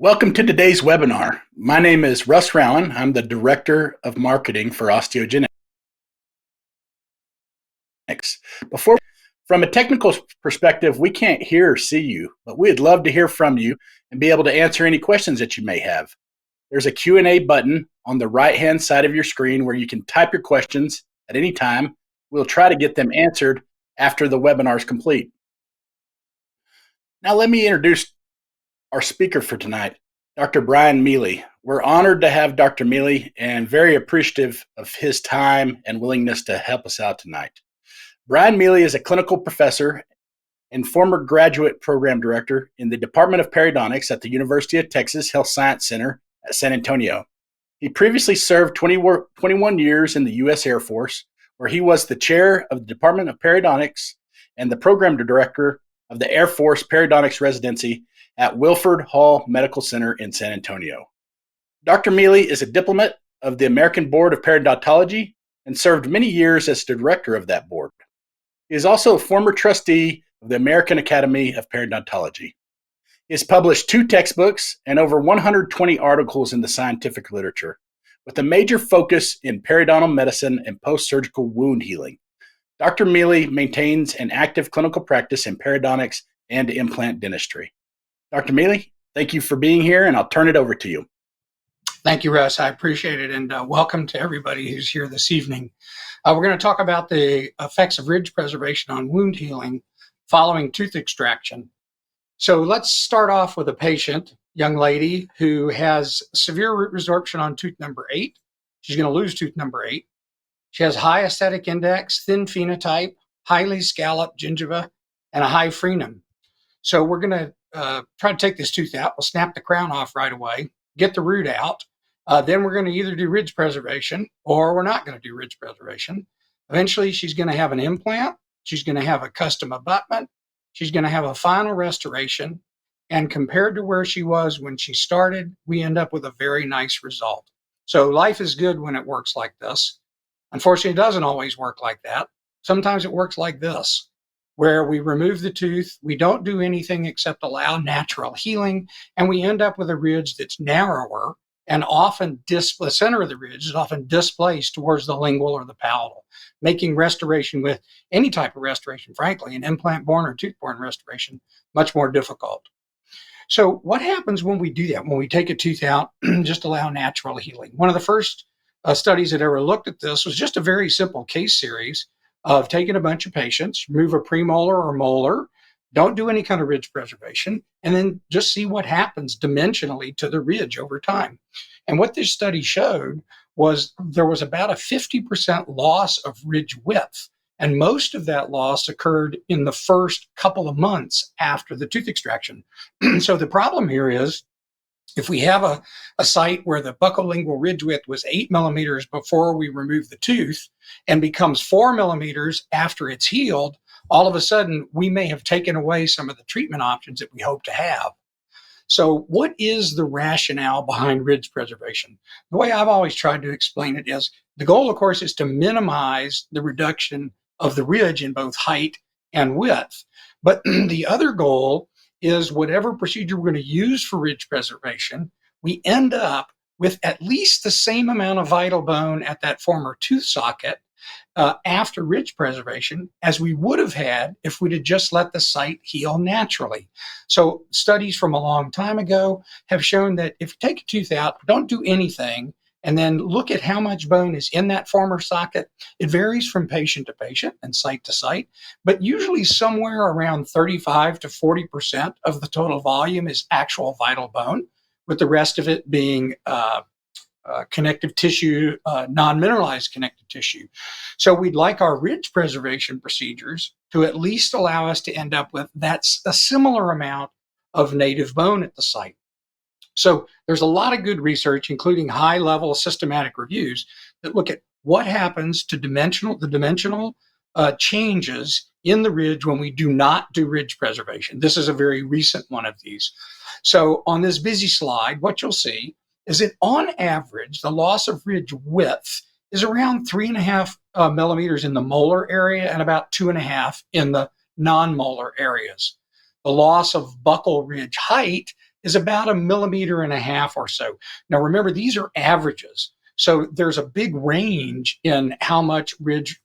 Welcome to today's webinar. My name is Russ Rowan. I'm the Director of Marketing for Osteogenics. From a technical perspective, we can't hear or see you, but we'd love to hear from you and be able to answer any questions that you may have. There's a Q&A button on the right-hand side of your screen where you can type your questions at any time. We'll try to get them answered after the webinar is complete. Now let me introduce our speaker for tonight, Dr. Brian Mealey. We're honored to have Dr. Mealey and very appreciative of his time and willingness to help us out tonight. Brian Mealey is a clinical professor and former graduate program director in the Department of Periodontics at the University of Texas Health Science Center at San Antonio. He previously served 21 years in the U.S. Air Force, where he was the chair of the Department of Periodontics and the program director of the Air Force Periodontics Residency at Wilford Hall Medical Center in San Antonio. Dr. Mealey is a diplomate of the American Board of Periodontology and served many years as the director of that board. He is also a former trustee of the American Academy of Periodontology. He has published 2 textbooks and over 120 articles in the scientific literature, with a major focus in periodontal medicine and post-surgical wound healing. Dr. Mealey maintains an active clinical practice in periodontics and implant dentistry. Dr. Mealey, thank you for being here, and I'll turn it over to you. Thank you, Russ. I appreciate it, and welcome to everybody who's here this evening. We're going to talk about the effects of ridge preservation on wound healing following tooth extraction. So let's start off with a patient, young lady, who has severe root resorption on tooth number 8. She's going to lose tooth number 8. She has high aesthetic index, thin phenotype, highly scalloped gingiva, and a high frenum. So we're going to try to take this tooth out. We'll snap the crown off right away, get the root out. Then we're going to either do ridge preservation or we're not going to do ridge preservation. Eventually, she's going to have an implant. She's going to have a custom abutment. She's going to have a final restoration. And compared to where she was when she started, we end up with a very nice result. So life is good when it works like this. Unfortunately, it doesn't always work like that. Sometimes it works like this, where we remove the tooth, we don't do anything except allow natural healing, and we end up with a ridge that's narrower and often the center of the ridge is often displaced towards the lingual or the palatal, making restoration with any type of restoration, frankly, an implant-borne or tooth-borne restoration, much more difficult. So what happens when we do that, when we take a tooth out, just allow natural healing? One of the first studies that ever looked at this was just a very simple case series of taking a bunch of patients, remove a premolar or molar, don't do any kind of ridge preservation, and then just see what happens dimensionally to the ridge over time. And what this study showed was there was about a 50% loss of ridge width, and most of that loss occurred in the first couple of months after the tooth extraction. So the problem here is, if we have a site where the buccolingual ridge width was 8 millimeters before we remove the tooth and becomes 4 millimeters after it's healed, all of a sudden we may have taken away some of the treatment options that we hope to have. So what is the rationale behind ridge preservation? The way I've always tried to explain it is the goal, of course, is to minimize the reduction of the ridge in both height and width. But the other goal is whatever procedure we're going to use for ridge preservation, we end up with at least the same amount of vital bone at that former tooth socket after ridge preservation as we would have had if we'd have just let the site heal naturally. So studies from a long time ago have shown that if you take a tooth out, don't do anything, and then look at how much bone is in that former socket. It varies from patient to patient and site to site, but usually somewhere around 35 to 40% of the total volume is actual vital bone, with the rest of it being connective tissue, non-mineralized connective tissue. So we'd like our ridge preservation procedures to at least allow us to end up with that's a similar amount of native bone at the site. So there's a lot of good research, including high-level systematic reviews, that look at what happens to the dimensional changes in the ridge when we do not do ridge preservation. This is a very recent one of these. So on this busy slide, what you'll see is that on average, the loss of ridge width is around 3.5 millimeters in the molar area and about 2.5 in the non-molar areas. The loss of buccal ridge height is about 1.5 millimeters or so. Now, remember, these are averages. So there's a big range in how much ridge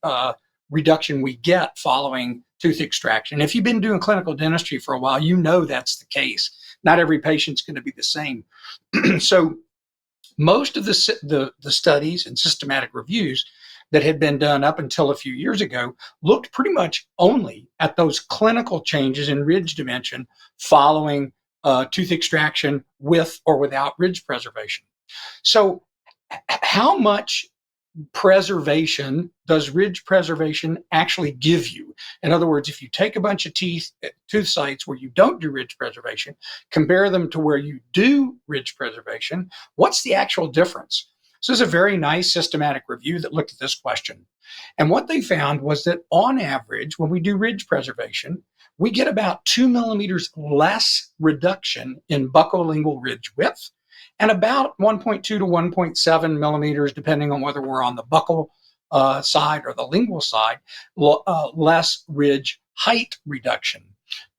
reduction we get following tooth extraction. If you've been doing clinical dentistry for a while, you know that's the case. Not every patient's going to be the same. So most of the studies and systematic reviews that had been done up until a few years ago looked pretty much only at those clinical changes in ridge dimension following tooth extraction with or without ridge preservation. So how much preservation does ridge preservation actually give you? In other words, if you take a bunch of tooth sites where you don't do ridge preservation, compare them to where you do ridge preservation, what's the actual difference? So this is a very nice systematic review that looked at this question. And what they found was that on average, when we do ridge preservation, we get about 2 millimeters less reduction in buccolingual ridge width, and about 1.2 to 1.7 millimeters, depending on whether we're on the buccal side or the lingual side, less ridge height reduction.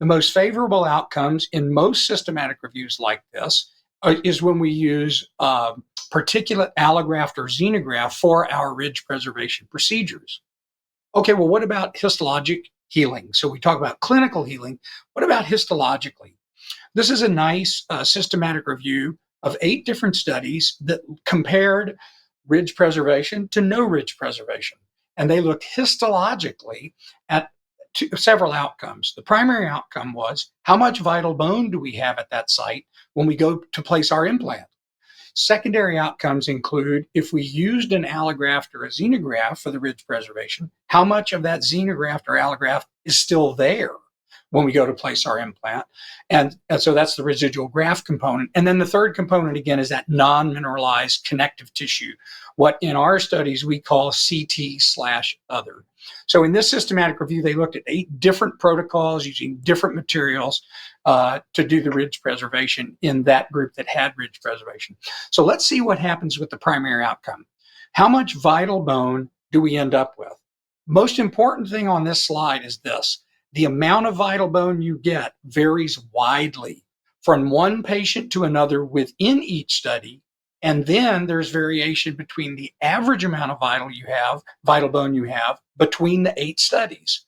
The most favorable outcomes in most systematic reviews like this is when we use particulate allograft or xenograft for our ridge preservation procedures. Okay, well, what about histologic healing? So we talk about clinical healing. What about histologically? This is a nice systematic review of 8 different studies that compared ridge preservation to no ridge preservation. And they looked histologically at several outcomes. The primary outcome was how much vital bone do we have at that site when we go to place our implant? Secondary outcomes include if we used an allograft or a xenograft for the ridge preservation, how much of that xenograft or allograft is still there when we go to place our implant. And so that's the residual graft component. And then the third component, again, is that non-mineralized connective tissue, what in our studies we call CT/other. So in this systematic review, they looked at 8 different protocols using different materials to do the ridge preservation in that group that had ridge preservation. So let's see what happens with the primary outcome. How much vital bone do we end up with? Most important thing on this slide is this. The amount of vital bone you get varies widely from one patient to another within each study. And then there's variation between the average amount of vital bone you have between the 8 studies.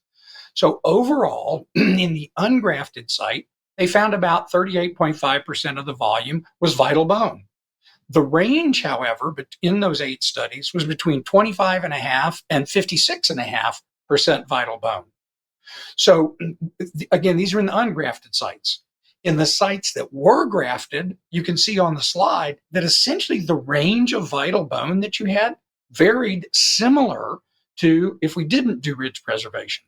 So overall, in the ungrafted site, they found about 38.5% of the volume was vital bone. The range, however, in those 8 studies was between 25.5% and 56.5% vital bone. So again, these are in the ungrafted sites. In the sites that were grafted, you can see on the slide that essentially the range of vital bone that you had varied similar to if we didn't do ridge preservation.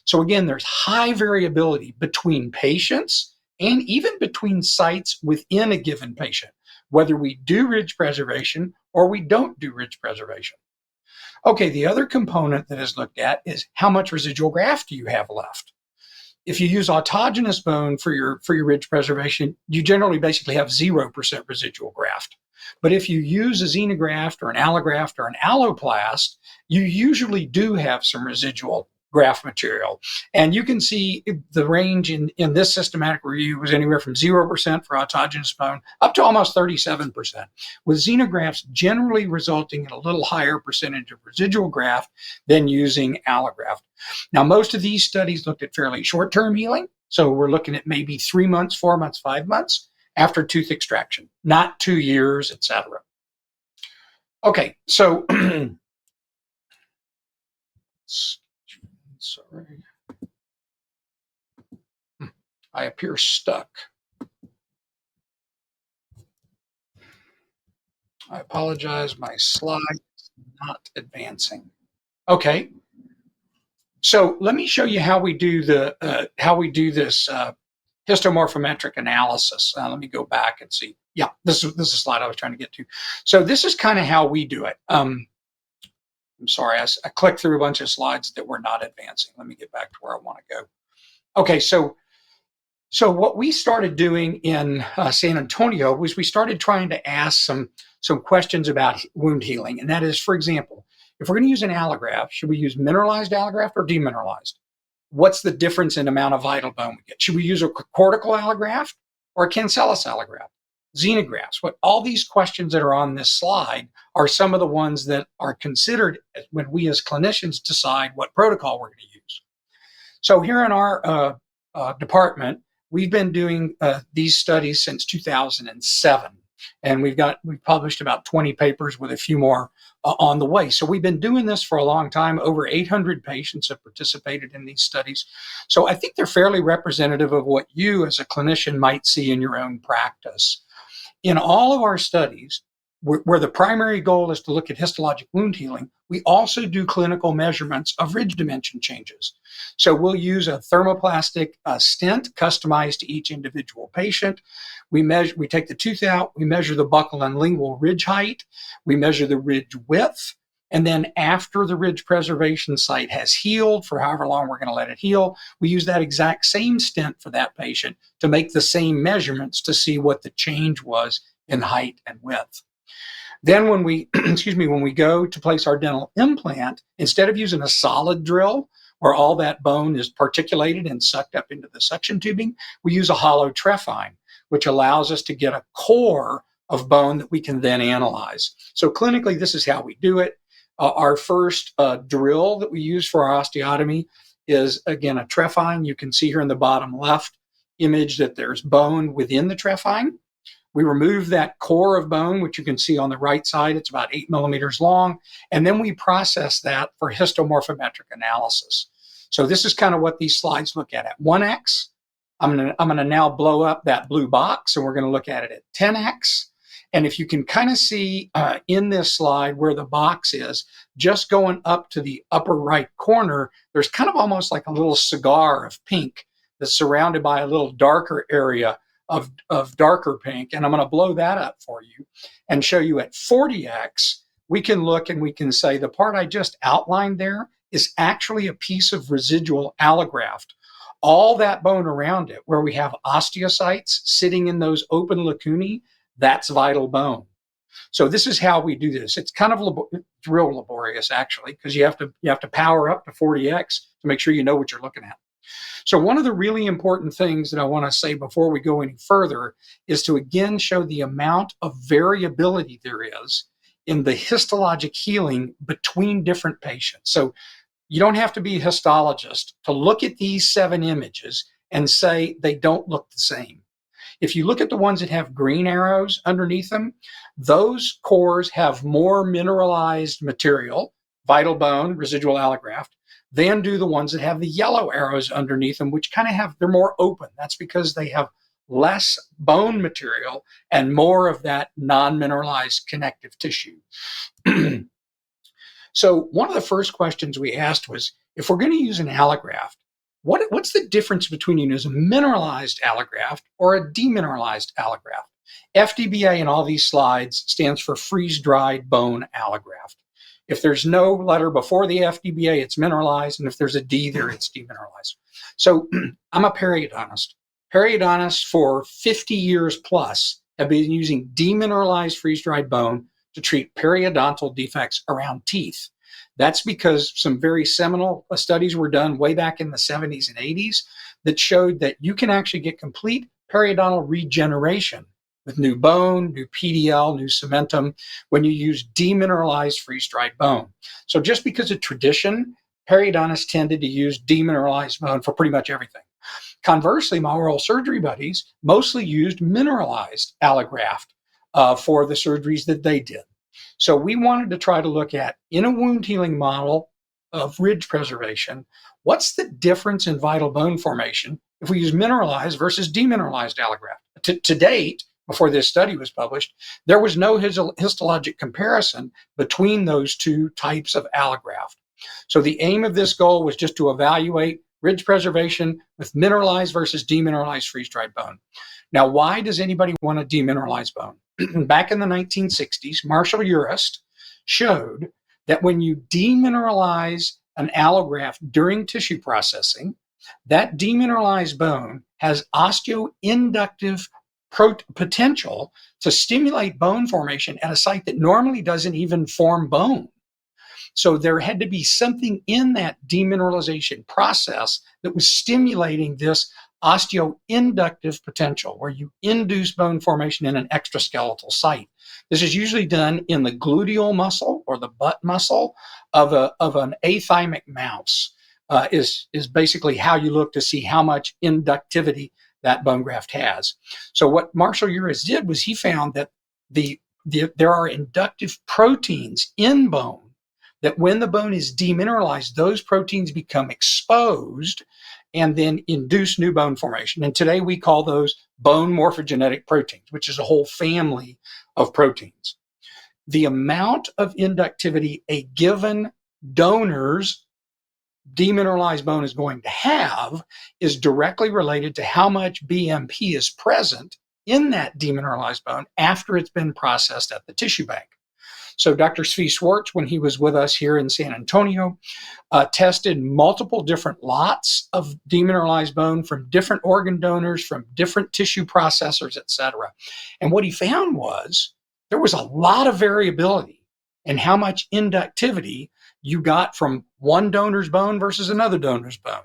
So again, there's high variability between patients and even between sites within a given patient, whether we do ridge preservation or we don't do ridge preservation. Okay, the other component that is looked at is how much residual graft do you have left? If you use autogenous bone for your ridge preservation, you generally basically have 0% residual graft. But if you use a xenograft or an allograft or an alloplast, you usually do have some residual graft material. And you can see the range in this systematic review was anywhere from 0% for autogenous bone up to almost 37%, with xenografts generally resulting in a little higher percentage of residual graft than using allograft. Now, most of these studies looked at fairly short-term healing. So we're looking at maybe 3 months, 4 months, 5 months after tooth extraction, not 2 years, etc. Okay, so sorry, I appear stuck. I apologize, my slide is not advancing. Okay, so let me show you how we do this histomorphometric analysis. Let me go back and see. Yeah, this is a slide I was trying to get to. So this is kind of how we do it. I'm sorry, I clicked through a bunch of slides that were not advancing. Let me get back to where I want to go. Okay, so what we started doing in San Antonio was we started trying to ask some questions about wound healing. And that is, for example, if we're going to use an allograft, should we use mineralized allograft or demineralized? What's the difference in amount of vital bone we get? Should we use a cortical allograft or a cancellous allograft, xenografts. What all these questions that are on this slide are some of the ones that are considered when we as clinicians decide what protocol we're going to use. So here in our department, we've been doing these studies since 2007. And we've published about 20 papers with a few more on the way. So we've been doing this for a long time. Over 800 patients have participated in these studies. So I think they're fairly representative of what you as a clinician might see in your own practice. In all of our studies, where the primary goal is to look at histologic wound healing, we also do clinical measurements of ridge dimension changes. So we'll use a thermoplastic stent customized to each individual patient. We take the tooth out, we measure the buccal and lingual ridge height, we measure the ridge width, and then after the ridge preservation site has healed for however long we're going to let it heal, we use that exact same stent for that patient to make the same measurements to see what the change was in height and width. Then when we, when we go to place our dental implant, instead of using a solid drill where all that bone is particulated and sucked up into the suction tubing, we use a hollow trephine, which allows us to get a core of bone that we can then analyze. So clinically, this is how we do it. Our first drill that we use for our osteotomy is, again, a trephine. You can see here in the bottom left image that there's bone within the trephine. We remove that core of bone, which you can see on the right side. It's about 8 millimeters long. And then we process that for histomorphometric analysis. So this is kind of what these slides look at 1x. I'm going to now blow up that blue box, and we're going to look at it at 10x. And if you can kind of see in this slide where the box is, just going up to the upper right corner, there's kind of almost like a little cigar of pink that's surrounded by a little darker area of darker pink. And I'm going to blow that up for you and show you at 40x, we can look and we can say the part I just outlined there is actually a piece of residual allograft. All that bone around it, where we have osteocytes sitting in those open lacunae, that's vital bone. So this is how we do this. It's kind of it's real laborious, actually, because you have to power up to 40x to make sure you know what you're looking at. So one of the really important things that I want to say before we go any further is to again show the amount of variability there is in the histologic healing between different patients. So you don't have to be a histologist to look at these 7 images and say they don't look the same. If you look at the ones that have green arrows underneath them, those cores have more mineralized material, vital bone, residual allograft, than do the ones that have the yellow arrows underneath them, which kind of they're more open. That's because they have less bone material and more of that non-mineralized connective tissue. So one of the first questions we asked was, if we're going to use an allograft, what's the difference between using a mineralized allograft or a demineralized allograft? FDBA in all these slides stands for freeze-dried bone allograft. If there's no letter before the FDBA, it's mineralized, and if there's a D there, it's demineralized. So I'm a periodontist. Periodontists for 50 years plus have been using demineralized freeze-dried bone to treat periodontal defects around teeth. That's because some very seminal studies were done way back in the 70s and 80s that showed that you can actually get complete periodontal regeneration with new bone, new PDL, new cementum, when you use demineralized freeze-dried bone. So just because of tradition, periodontists tended to use demineralized bone for pretty much everything. Conversely, my oral surgery buddies mostly used mineralized allograft for the surgeries that they did. So we wanted to try to look at, in a wound healing model of ridge preservation, what's the difference in vital bone formation if we use mineralized versus demineralized allograft? To date, before this study was published, there was no histologic comparison between those two types of allograft. So the aim of this goal was just to evaluate ridge preservation with mineralized versus demineralized freeze-dried bone. Now, why does anybody want a demineralized bone? Back in the 1960s, Marshall Urist showed that when you demineralize an allograft during tissue processing, that demineralized bone has osteoinductive potential to stimulate bone formation at a site that normally doesn't even form bone. So there had to be something in that demineralization process that was stimulating this osteoinductive potential, where you induce bone formation in an extraskeletal site. This is usually done in the gluteal muscle or the butt muscle of an athymic mouse. Is basically how you look to see how much inductivity that bone graft has. So what Marshall Urich did was he found that there are inductive proteins in bone, that when the bone is demineralized, those proteins become exposed and then induce new bone formation. And today we call those bone morphogenetic proteins, which is a whole family of proteins. The amount of inductivity a given donor's demineralized bone is going to have is directly related to how much BMP is present in that demineralized bone after it's been processed at the tissue bank. So Dr. Svi Schwartz, when he was with us here in San Antonio, tested multiple different lots of demineralized bone from different organ donors, from different tissue processors, et cetera. And what he found was there was a lot of variability in how much inductivity you got from one donor's bone versus another donor's bone,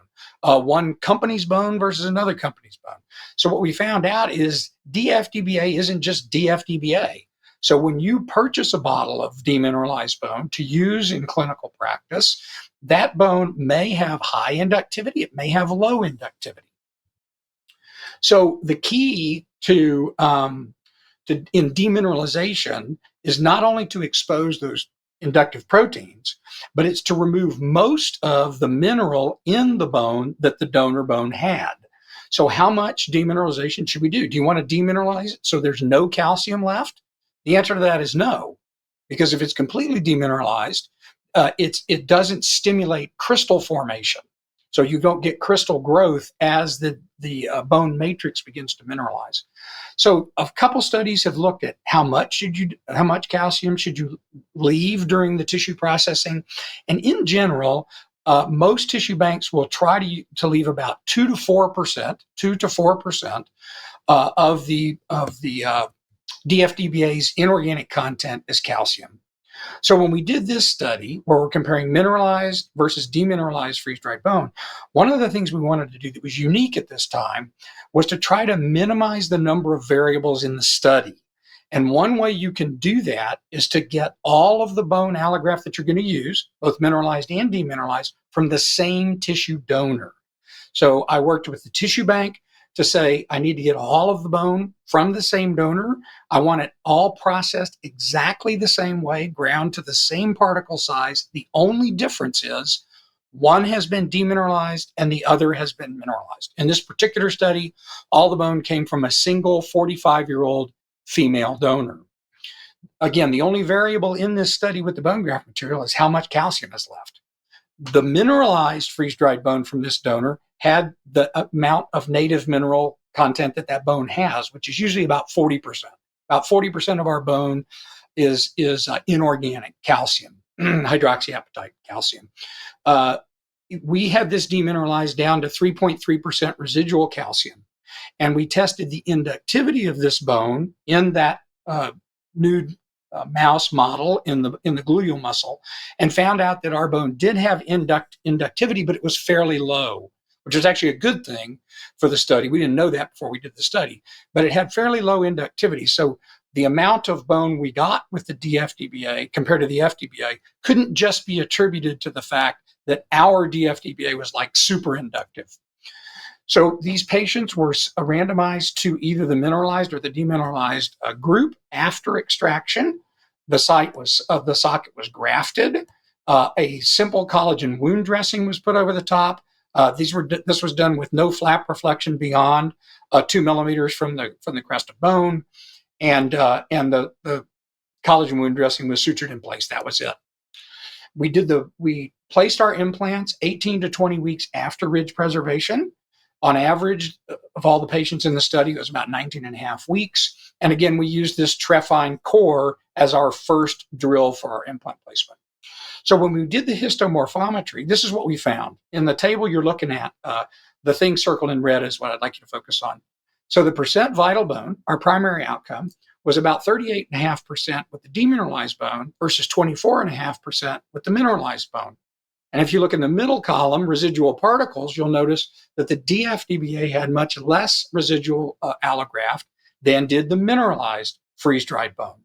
one company's bone versus another company's bone. So what we found out is DFDBA isn't just DFDBA. So when you purchase a bottle of demineralized bone to use in clinical practice, that bone may have high inductivity, it may have low inductivity. So the key to in demineralization is not only to expose those inductive proteins, but it's to remove most of the mineral in the bone that the donor bone had. So how much demineralization should we do? Do you want to demineralize it so there's no calcium left? The answer to that is no, because if it's completely demineralized, it doesn't stimulate crystal formation. So you don't get crystal growth as the bone matrix begins to mineralize. So a couple studies have looked at how much calcium should you leave during the tissue processing, and in general, most tissue banks will try to leave about 2 to 4% of the DFDBA's inorganic content as calcium. So when we did this study, where we're comparing mineralized versus demineralized freeze-dried bone, one of the things we wanted to do that was unique at this time was to try to minimize the number of variables in the study. And one way you can do that is to get all of the bone allograft that you're going to use, both mineralized and demineralized, from the same tissue donor. So I worked with the tissue bank to say, I need to get all of the bone from the same donor. I want it all processed exactly the same way, ground to the same particle size. The only difference is one has been demineralized and the other has been mineralized. In this particular study, all the bone came from a single 45-year-old female donor. Again, the only variable in this study with the bone graft material is how much calcium is left. The mineralized freeze-dried bone from this donor had the amount of native mineral content that bone has, which is usually about 40%. About 40% of our bone is inorganic calcium, hydroxyapatite calcium. We had this demineralized down to 3.3% residual calcium. And we tested the inductivity of this bone in that nude mouse model in the gluteal muscle, and found out that our bone did have inductivity, but it was fairly low, which is actually a good thing for the study. We didn't know that before we did the study, but it had fairly low inductivity. So the amount of bone we got with the DFDBA compared to the FDBA couldn't just be attributed to the fact that our DFDBA was like super inductive. So these patients were randomized to either the mineralized or the demineralized group after extraction. The socket was grafted. A simple collagen wound dressing was put over the top. This was done with no flap reflection beyond 2 millimeters from the crest of bone, and the collagen wound dressing was sutured in place. That was it. We placed our implants 18 to 20 weeks after ridge preservation. On average, of all the patients in the study, it was about 19 and a half weeks. And again, we used this trephine core as our first drill for our implant placement. So when we did the histomorphometry, this is what we found. In the table you're looking at, the thing circled in red is what I'd like you to focus on. So the percent vital bone, our primary outcome, was about 38.5% with the demineralized bone versus 24.5% with the mineralized bone. And if you look in the middle column, residual particles, you'll notice that the DFDBA had much less residual allograft than did the mineralized freeze-dried bone.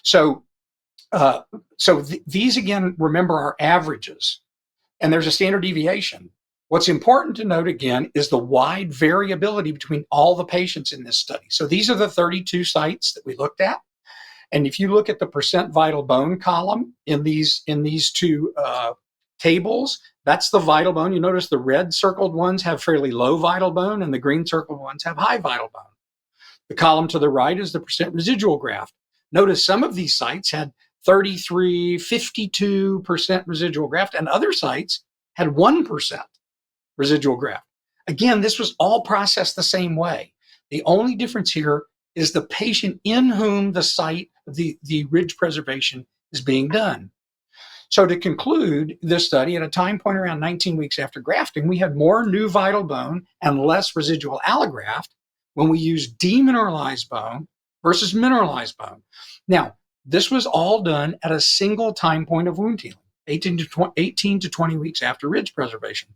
So these, again, remember, are averages, and there's a standard deviation. What's important to note, again, is the wide variability between all the patients in this study. So these are the 32 sites that we looked at. And if you look at the percent vital bone column in these two tables, that's the vital bone. You notice the red circled ones have fairly low vital bone and the green circled ones have high vital bone. The column to the right is the percent residual graft. Notice some of these sites had 33, 52% residual graft, and other sites had 1% residual graft. Again, this was all processed the same way. The only difference here is the patient in whom the site, the ridge preservation is being done. So to conclude this study, at a time point around 19 weeks after grafting, we had more new vital bone and less residual allograft when we used demineralized bone versus mineralized bone. Now, this was all done at a single time point of wound healing, 18 to 20 weeks after ridge preservation.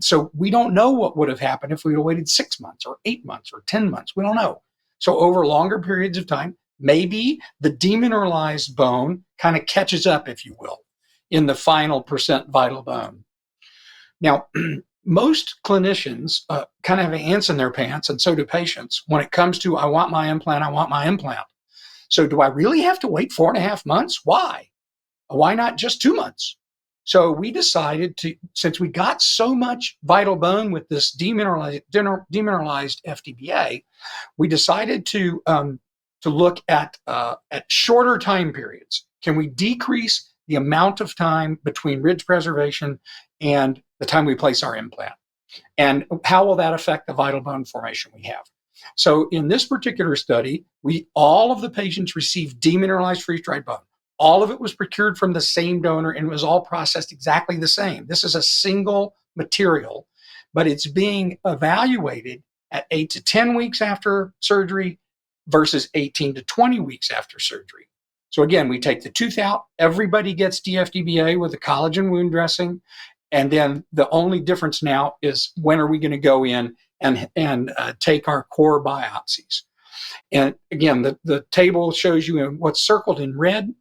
So we don't know what would have happened if we had waited 6 months or 8 months or 10 months. We don't know. So over longer periods of time, maybe the demineralized bone kind of catches up, if you will, in the final percent vital bone. Now, most clinicians kind of have ants in their pants, and so do patients, when it comes to, I want my implant, I want my implant. So do I really have to wait 4.5 months? Why? Why not just 2 months? So we decided to, since we got so much vital bone with this demineralized FDBA, we decided to look at shorter time periods. Can we decrease the amount of time between ridge preservation and the time we place our implant? And how will that affect the vital bone formation we have? So in this particular study, all of the patients received demineralized freeze-dried bone. All of it was procured from the same donor and was all processed exactly the same. This is a single material, but it's being evaluated at 8 to 10 weeks after surgery versus 18 to 20 weeks after surgery. So again, we take the tooth out, everybody gets DFDBA with the collagen wound dressing, and then the only difference now is when are we going to go in and take our core biopsies. And again, the table shows you what's circled in red.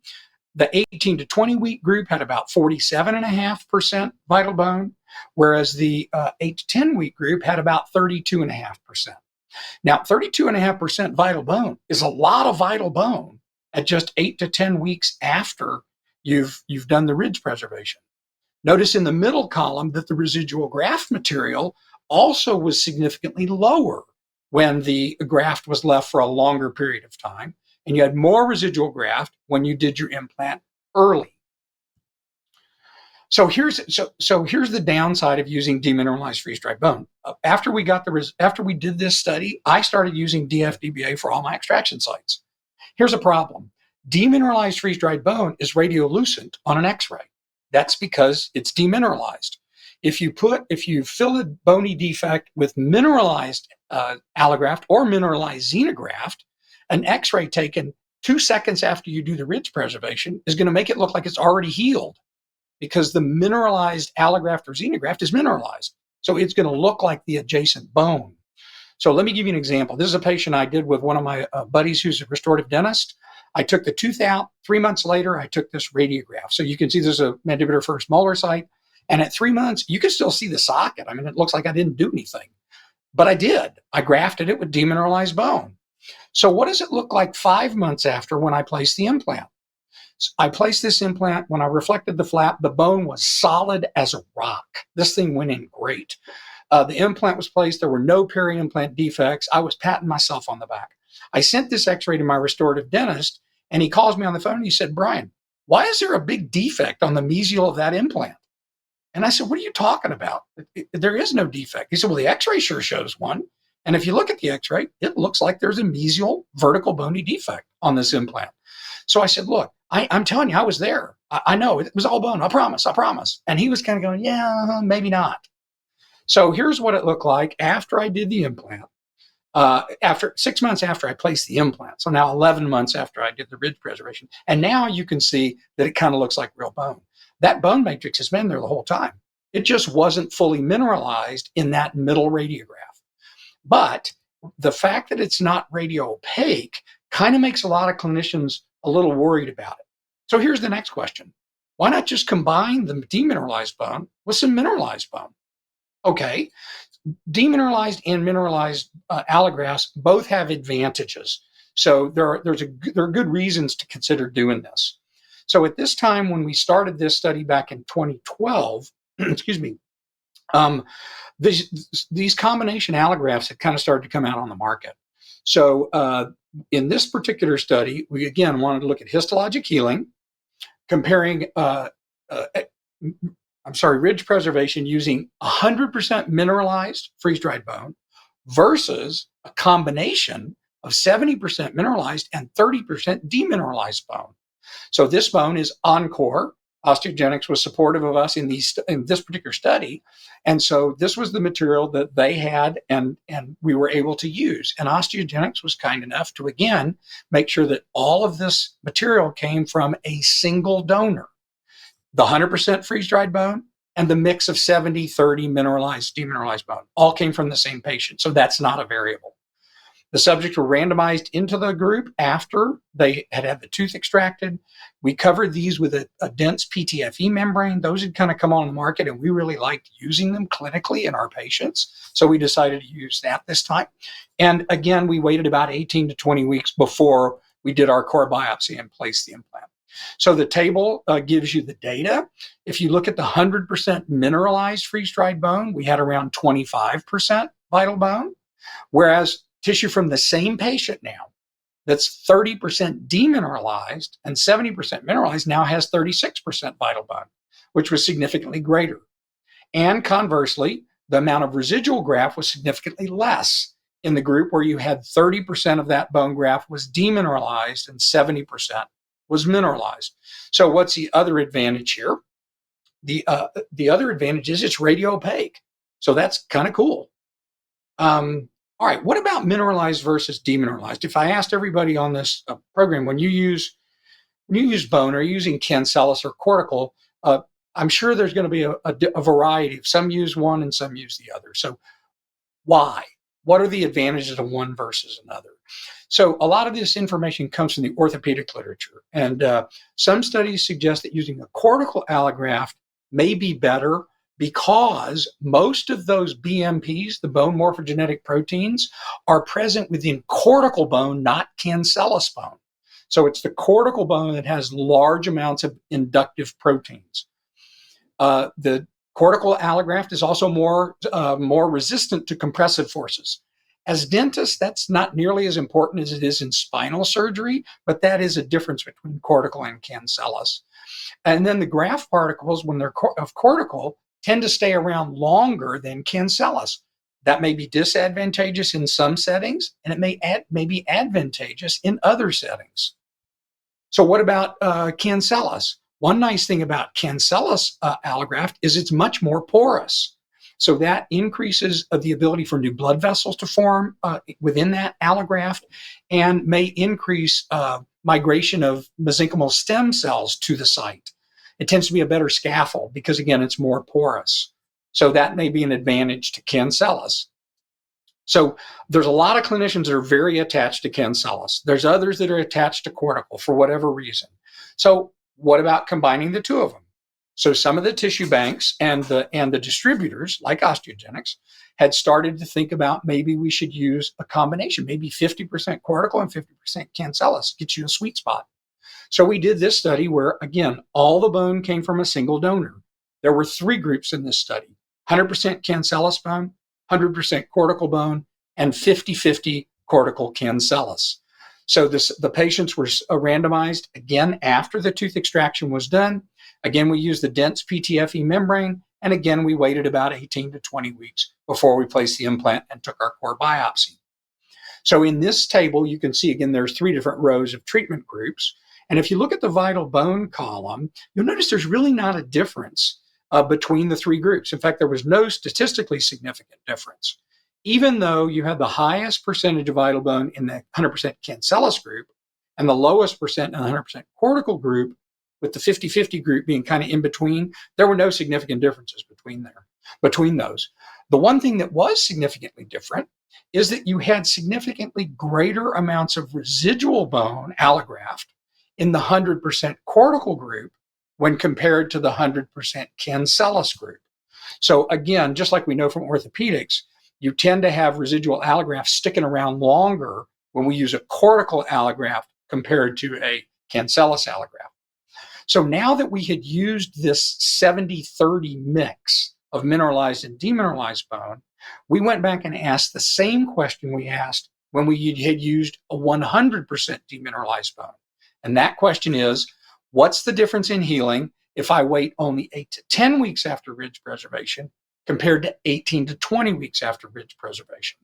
The 18 to 20 week group had about 47.5% vital bone, whereas the 8 to 10 week group had about 32.5%. Now, 32.5% vital bone is a lot of vital bone at just 8 to 10 weeks after you've done the ridge preservation. Notice in the middle column that the residual graft material also was significantly lower when the graft was left for a longer period of time, and you had more residual graft when you did your implant early. So here's the downside of using demineralized freeze-dried bone. After we did this study, I started using DFDBA for all my extraction sites. Here's a problem. Demineralized freeze-dried bone is radiolucent on an X-ray. That's because it's demineralized. If you fill a bony defect with mineralized allograft or mineralized xenograft, an X-ray taken 2 seconds after you do the ridge preservation is going to make it look like it's already healed, because the mineralized allograft or xenograft is mineralized. So it's going to look like the adjacent bone. So let me give you an example. This is a patient I did with one of my buddies who's a restorative dentist. I took the tooth out. 3 months later, I took this radiograph. So you can see there's a mandibular first molar site. And at 3 months, you can still see the socket. I mean, it looks like I didn't do anything. But I did. I grafted it with demineralized bone. So what does it look like 5 months after when I placed the implant? So I placed this implant. When I reflected the flap, the bone was solid as a rock. This thing went in great. The implant was placed. There were no peri-implant defects. I was patting myself on the back. I sent this X-ray to my restorative dentist, and he calls me on the phone and he said, "Brian, why is there a big defect on the mesial of that implant?" And I said, "What are you talking about? There is no defect." He said, "Well, the X-ray sure shows one. And if you look at the X-ray, it looks like there's a mesial vertical bony defect on this implant." So I said, "Look, I'm telling you, I was there. I know it was all bone. I promise. And he was kind of going, "Yeah, maybe not." So here's what it looked like after I did the implant. After 6 months after I placed the implant. So now 11 months after I did the ridge preservation. And now you can see that it kind of looks like real bone. that bone matrix has been there the whole time. It just wasn't fully mineralized in that middle radiograph. But the fact that it's not radio-opaque kind of makes a lot of clinicians a little worried about it. So here's the next question. Why not just combine the demineralized bone with some mineralized bone? Okay, demineralized and mineralized allografts both have advantages. So there are good reasons to consider doing this. So at this time, when we started this study back in 2012, excuse me, these combination allografts have kind of started to come out on the market. So in this particular study, we again wanted to look at histologic healing, comparing ridge preservation using 100% mineralized freeze-dried bone versus a combination of 70% mineralized and 30% demineralized bone. So this bone is Encore. Osteogenics was supportive of us in this particular study. And so this was the material that they had and we were able to use. And Osteogenics was kind enough to, again, make sure that all of this material came from a single donor. The 100% freeze-dried bone and the mix of 70-30 mineralized, demineralized bone all came from the same patient. So that's not a variable. The subjects were randomized into the group after they had the tooth extracted. We covered these with a dense PTFE membrane. Those had kind of come on the market, and we really liked using them clinically in our patients. So we decided to use that this time. And again, we waited about 18 to 20 weeks before we did our core biopsy and placed the implant. So the table gives you the data. If you look at the 100% mineralized freeze-dried bone, we had around 25% vital bone, whereas tissue from the same patient now that's 30% demineralized and 70% mineralized now has 36% vital bone, which was significantly greater. And conversely, the amount of residual graft was significantly less in the group where you had 30% of that bone graft was demineralized and 70% was mineralized. So what's the other advantage here? The other advantage is it's radio-opaque. So that's kind of cool. All right, what about mineralized versus demineralized? If I asked everybody on this program, when you use bone, are you using cancellous or cortical? I'm sure there's going to be a variety. Some use one and some use the other. So why? What are the advantages of one versus another? So a lot of this information comes from the orthopedic literature. And some studies suggest that using a cortical allograft may be better because most of those BMPs, the bone morphogenetic proteins, are present within cortical bone, not cancellous bone. So it's the cortical bone that has large amounts of inductive proteins. The cortical allograft is also more resistant to compressive forces. As dentists, that's not nearly as important as it is in spinal surgery, but that is a difference between cortical and cancellous. And then the graft particles, when they're of cortical, tend to stay around longer than cancellous. That may be disadvantageous in some settings, and it may be advantageous in other settings. So what about cancellous? One nice thing about cancellous allograft is it's much more porous. So that increases the ability for new blood vessels to form within that allograft and may increase migration of mesenchymal stem cells to the site. It tends to be a better scaffold because, again, it's more porous. So that may be an advantage to cancellous. So there's a lot of clinicians that are very attached to cancellous. There's others that are attached to cortical for whatever reason. So what about combining the two of them? So some of the tissue banks and the distributors, like Osteogenics, had started to think about maybe we should use a combination, maybe 50% cortical and 50% cancellous, gets you a sweet spot. So we did this study where, again, all the bone came from a single donor. There were 3 groups in this study: 100% cancellous bone, 100% cortical bone, and 50-50 cortical cancellous. So the patients were randomized again after the tooth extraction was done. Again, we used the dense PTFE membrane, and again, we waited about 18 to 20 weeks before we placed the implant and took our core biopsy. So in this table, you can see, again, there's 3 different rows of treatment groups. And if you look at the vital bone column, you'll notice there's really not a difference between the 3 groups. In fact, there was no statistically significant difference. Even though you had the highest percentage of vital bone in the 100% cancellous group and the lowest percent in the 100% cortical group, with the 50-50 group being kind of in between, there were no significant differences between those. The one thing that was significantly different is that you had significantly greater amounts of residual bone allograft in the 100% cortical group when compared to the 100% cancellous group. So again, just like we know from orthopedics, you tend to have residual allograft sticking around longer when we use a cortical allograft compared to a cancellous allograft. So now that we had used this 70-30 mix of mineralized and demineralized bone, we went back and asked the same question we asked when we had used a 100% demineralized bone. And that question is, what's the difference in healing if I wait only 8 to 10 weeks after ridge preservation compared to 18 to 20 weeks after ridge preservation?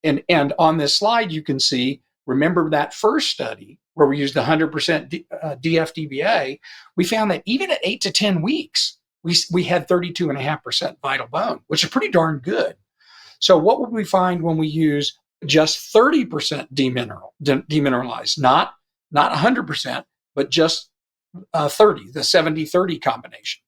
And on this slide, you can see, remember that first study where we used 100% DFDBA, we found that even at 8 to 10 weeks, we had 32.5% vital bone, which is pretty darn good. So what would we find when we use just 30% demineralized, not 100%, but just 30, the 70-30 combination?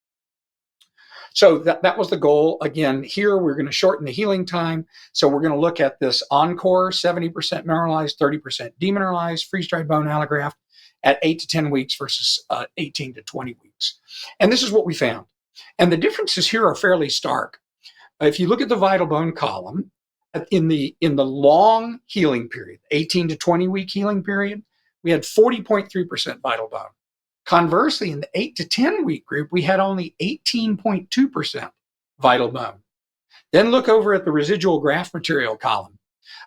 So that was the goal. Again, here we're going to shorten the healing time. So we're going to look at this encore 70% mineralized, 30% demineralized freeze-dried bone allograft at 8 to 10 weeks versus 18 to 20 weeks. And this is what we found. And the differences here are fairly stark. If you look at the vital bone column, in the long healing period, 18 to 20 week healing period, we had 40.3% vital bone. Conversely, in the 8 to 10 week group, we had only 18.2% vital bone. Then look over at the residual graft material column.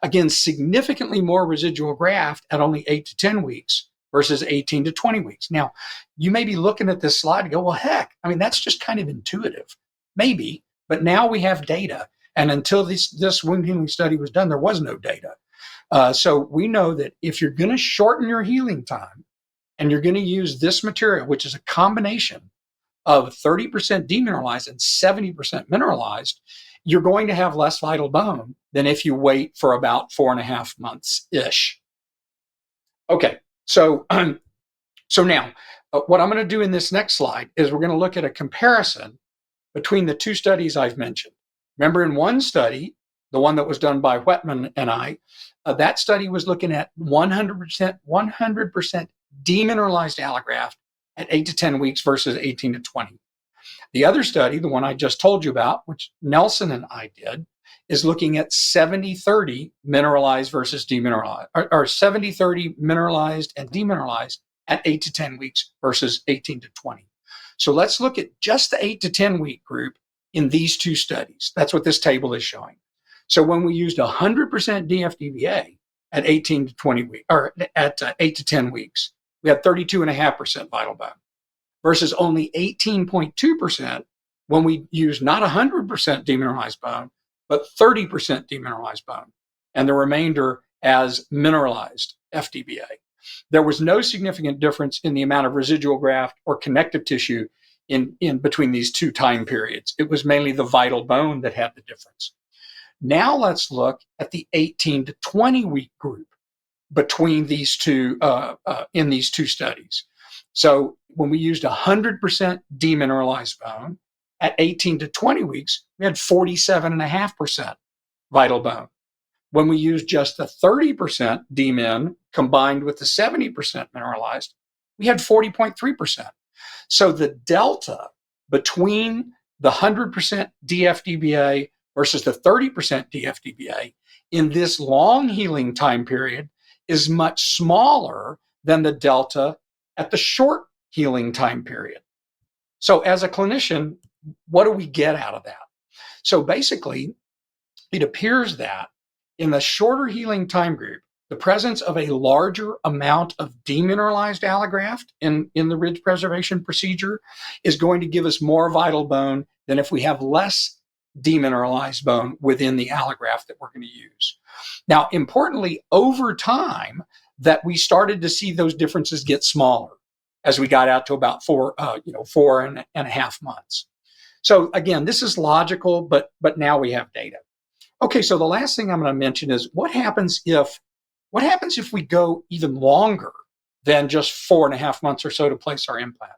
Again, significantly more residual graft at only 8 to 10 weeks versus 18 to 20 weeks. Now, you may be looking at this slide and go, well, heck, I mean, that's just kind of intuitive. Maybe, but now we have data. And until this wound healing study was done, there was no data. So we know that if you're going to shorten your healing time and you're going to use this material, which is a combination of 30% demineralized and 70% mineralized, you're going to have less vital bone than if you wait for about 4.5 months-ish. Okay, so now what I'm going to do in this next slide is we're going to look at a comparison between the two studies I've mentioned. Remember, in one study, the one that was done by Whetman and I, that study was looking at 100% demineralized allograft at 8 to 10 weeks versus 18 to 20. The other study, the one I just told you about, which Nelson and I did, is looking at 70-30 mineralized versus demineralized, or 70-30 mineralized and demineralized at 8 to 10 weeks versus 18 to 20. So let's look at just the 8 to 10 week group in these two studies. That's what this table is showing. So when we used 100% DFDBA at 18 to 20 weeks, or at 8 to 10 weeks, we had 32.5% vital bone versus only 18.2% when we used not 100% demineralized bone, but 30% demineralized bone, and the remainder as mineralized FDBA. There was no significant difference in the amount of residual graft or connective tissue in between these two time periods. It was mainly the vital bone that had the difference. Now let's look at the 18 to 20 week group between these two in these two studies. So when we used 100% demineralized bone at 18 to 20 weeks, we had 47.5% vital bone. When we used just the 30% demin combined with the 70% mineralized, we had 40.3%. So the delta between the 100% DFDBA versus the 30% DFDBA in this long healing time period is much smaller than the delta at the short healing time period. So as a clinician, what do we get out of that? So basically, it appears that in the shorter healing time group, the presence of a larger amount of demineralized allograft in the ridge preservation procedure is going to give us more vital bone than if we have less demineralized bone within the allograft that we're going to use. Now, importantly, over time, that we started to see those differences get smaller as we got out to about 4.5 months. So again, this is logical, but now we have data. Okay, so the last thing I'm going to mention is what happens if we go even longer than just 4.5 months or so to place our implant?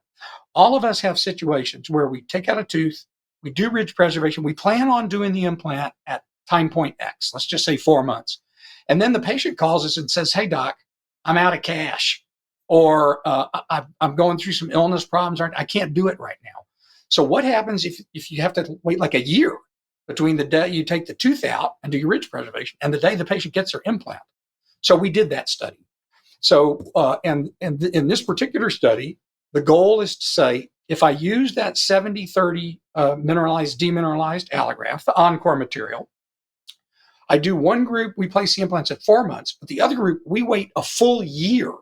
all of us have situations where we take out a tooth, we do ridge preservation, we plan on doing the implant at time point X, let's just say 4 months. And then the patient calls us and says, hey, doc, I'm out of cash, or I'm going through some illness problems. I can't do it right now. So what happens if you have to wait like a year between the day you take the tooth out and do your ridge preservation and the day the patient gets their implant? So we did that study. So, and in this particular study, the goal is to say, if I use that 70-30 mineralized, demineralized allograft, the encore material, I do one group, we place the implants at 4 months, but the other group, we wait a full year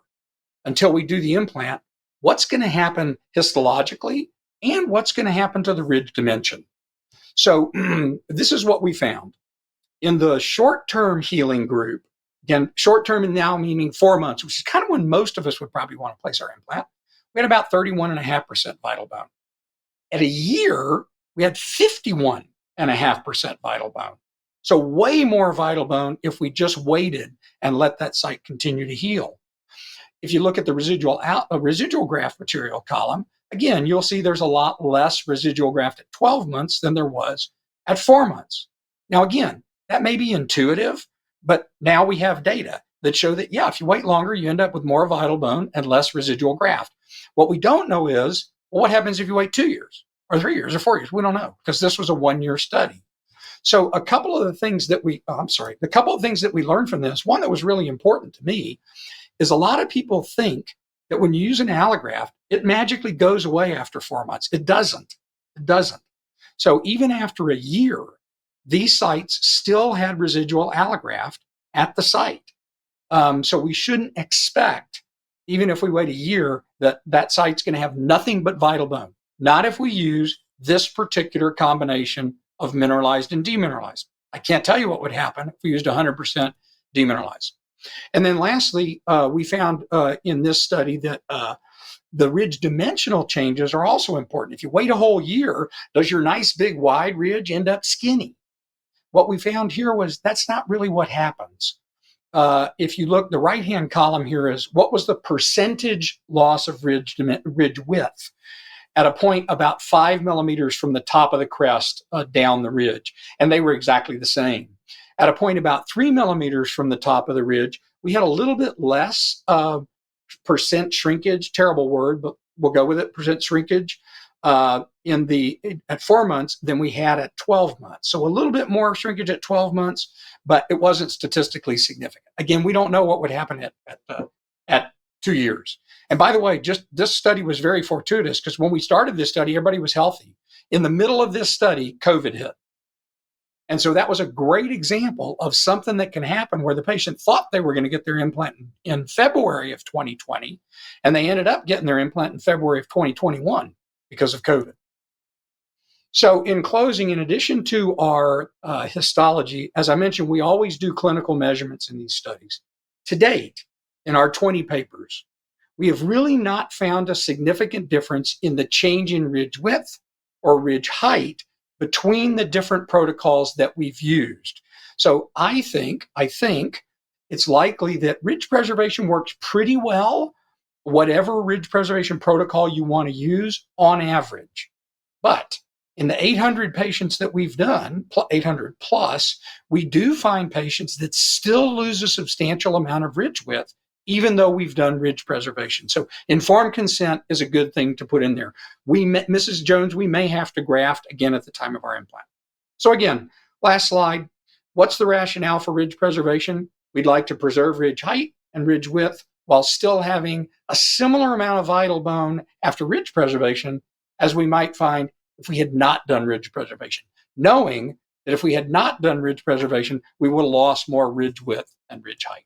until we do the implant. What's going to happen histologically and what's going to happen to the ridge dimension? So this is what we found. In the short-term healing group, again, short-term now meaning 4 months, which is kind of when most of us would probably want to place our implant, we had about 31.5% vital bone. At a year, we had 51.5% vital bone. So way more vital bone if we just waited and let that site continue to heal. If you look at the residual graft material column, again, you'll see there's a lot less residual graft at 12 months than there was at 4 months. Now, again, that may be intuitive, but now we have data that show that, yeah, if you wait longer, you end up with more vital bone and less residual graft. What we don't know is, well, what happens if you wait 2 years or 3 years or 4 years? We don't know, because this was a 1-year study. So a couple of the things that we learned from this, one that was really important to me, is a lot of people think that when you use an allograft, it magically goes away after 4 months. It doesn't. It doesn't. So even after a year, these sites still had residual allograft at the site. So we shouldn't expect, even if we wait a year, that site's going to have nothing but vital bone. Not if we use this particular combination of mineralized and demineralized. I can't tell you what would happen if we used 100% demineralized. And then lastly, we found in this study that the ridge dimensional changes are also important. If you wait a whole year, does your nice big wide ridge end up skinny? What we found here was that's not really what happens. If you look, the right-hand column here is what was the percentage loss of ridge width at a point about 5 millimeters from the top of the crest down the ridge. And they were exactly the same. At a point about 3 millimeters from the top of the ridge, we had a little bit less percent shrinkage, terrible word, but we'll go with it, percent shrinkage at 4 months than we had at 12 months. So a little bit more shrinkage at 12 months, but it wasn't statistically significant. Again, we don't know what would happen at 2 years. And by the way, just this study was very fortuitous, because when we started this study, everybody was healthy. In the middle of this study, COVID hit. And so that was a great example of something that can happen where the patient thought they were going to get their implant in February of 2020, and they ended up getting their implant in February of 2021 because of COVID. So in closing, in addition to our histology, as I mentioned, we always do clinical measurements in these studies. To date, in our 20 papers, we have really not found a significant difference in the change in ridge width or ridge height between the different protocols that we've used. So I think it's likely that ridge preservation works pretty well, whatever ridge preservation protocol you want to use on average. But in the 800 patients that we've done, 800 plus, we do find patients that still lose a substantial amount of ridge width, even though we've done ridge preservation. So informed consent is a good thing to put in there. Mrs. Jones, we may have to graft again at the time of our implant. So again, last slide. What's the rationale for ridge preservation? We'd like to preserve ridge height and ridge width while still having a similar amount of vital bone after ridge preservation as we might find if we had not done ridge preservation, knowing that if we had not done ridge preservation, we would have lost more ridge width and ridge height.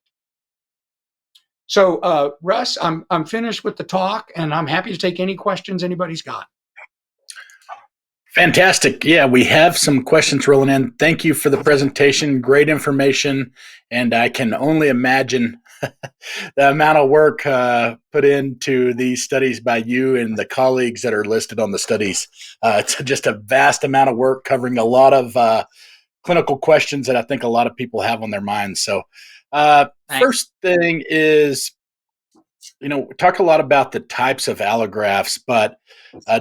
So, Russ, I'm finished with the talk, and I'm happy to take any questions anybody's got. Fantastic. Yeah, we have some questions rolling in. Thank you for the presentation. Great information. And I can only imagine the amount of work put into these studies by you and the colleagues that are listed on the studies. It's just a vast amount of work covering a lot of clinical questions that I think a lot of people have on their minds. So first thing is, talk a lot about the types of allografts, but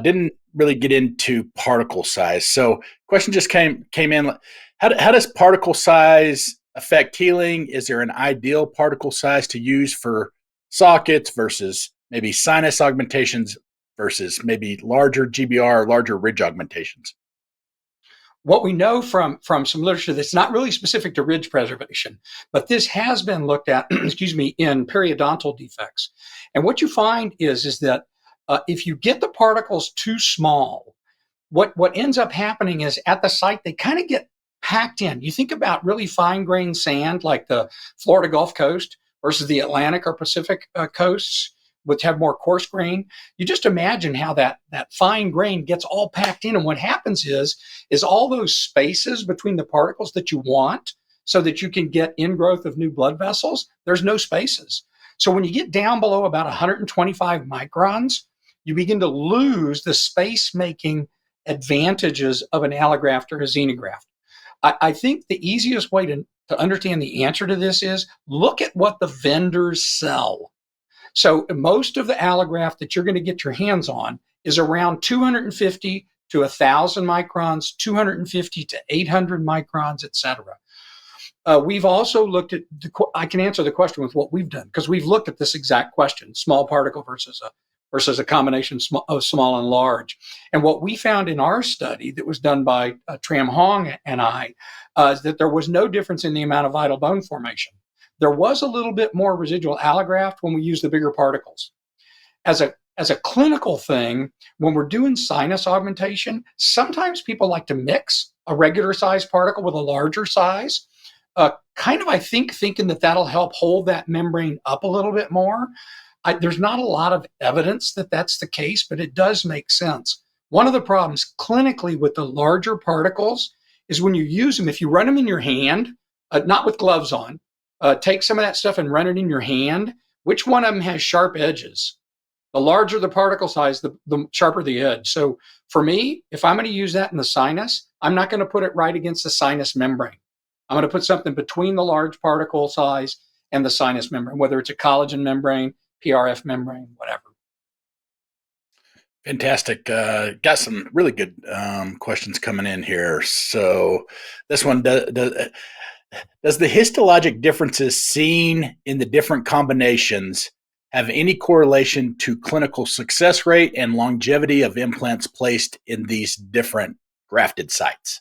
didn't really get into particle size. So, question just came in: how does particle size affect healing? Is there an ideal particle size to use for sockets versus maybe sinus augmentations versus maybe larger GBR or larger ridge augmentations? What we know from some literature that's not really specific to ridge preservation, but this has been looked at, excuse me, in periodontal defects. And what you find is that if you get the particles too small, what ends up happening is at the site, they kind of get packed in. You think about really fine grained sand like the Florida Gulf Coast versus the Atlantic or Pacific coasts, which have more coarse grain. You just imagine how that fine grain gets all packed in. And what happens is all those spaces between the particles that you want so that you can get ingrowth of new blood vessels, there's no spaces. So when you get down below about 125 microns, you begin to lose the space-making advantages of an allograft or a xenograft. I think the easiest way to understand the answer to this is look at what the vendors sell. So most of the allograft that you're going to get your hands on is around 250 to 1,000 microns, 250 to 800 microns, et cetera. We've also looked at, I can answer the question with what we've done, because we've looked at this exact question, small particle versus a combination of small and large. And what we found in our study that was done by Tram Hong and I is that there was no difference in the amount of vital bone formation. There was a little bit more residual allograft when we used the bigger particles. As a clinical thing, when we're doing sinus augmentation, sometimes people like to mix a regular size particle with a larger size, I think thinking that that'll help hold that membrane up a little bit more. There's not a lot of evidence that that's the case, but it does make sense. One of the problems clinically with the larger particles is when you use them, if you run them in your hand, not with gloves on, take some of that stuff and run it in your hand, which one of them has sharp edges? The larger the particle size, the sharper the edge. So for me, if I'm going to use that in the sinus, I'm not going to put it right against the sinus membrane. I'm going to put something between the large particle size and the sinus membrane, whether it's a collagen membrane, PRF membrane, whatever. Fantastic. Got some really good questions coming in here. So this one, does the histologic differences seen in the different combinations have any correlation to clinical success rate and longevity of implants placed in these different grafted sites?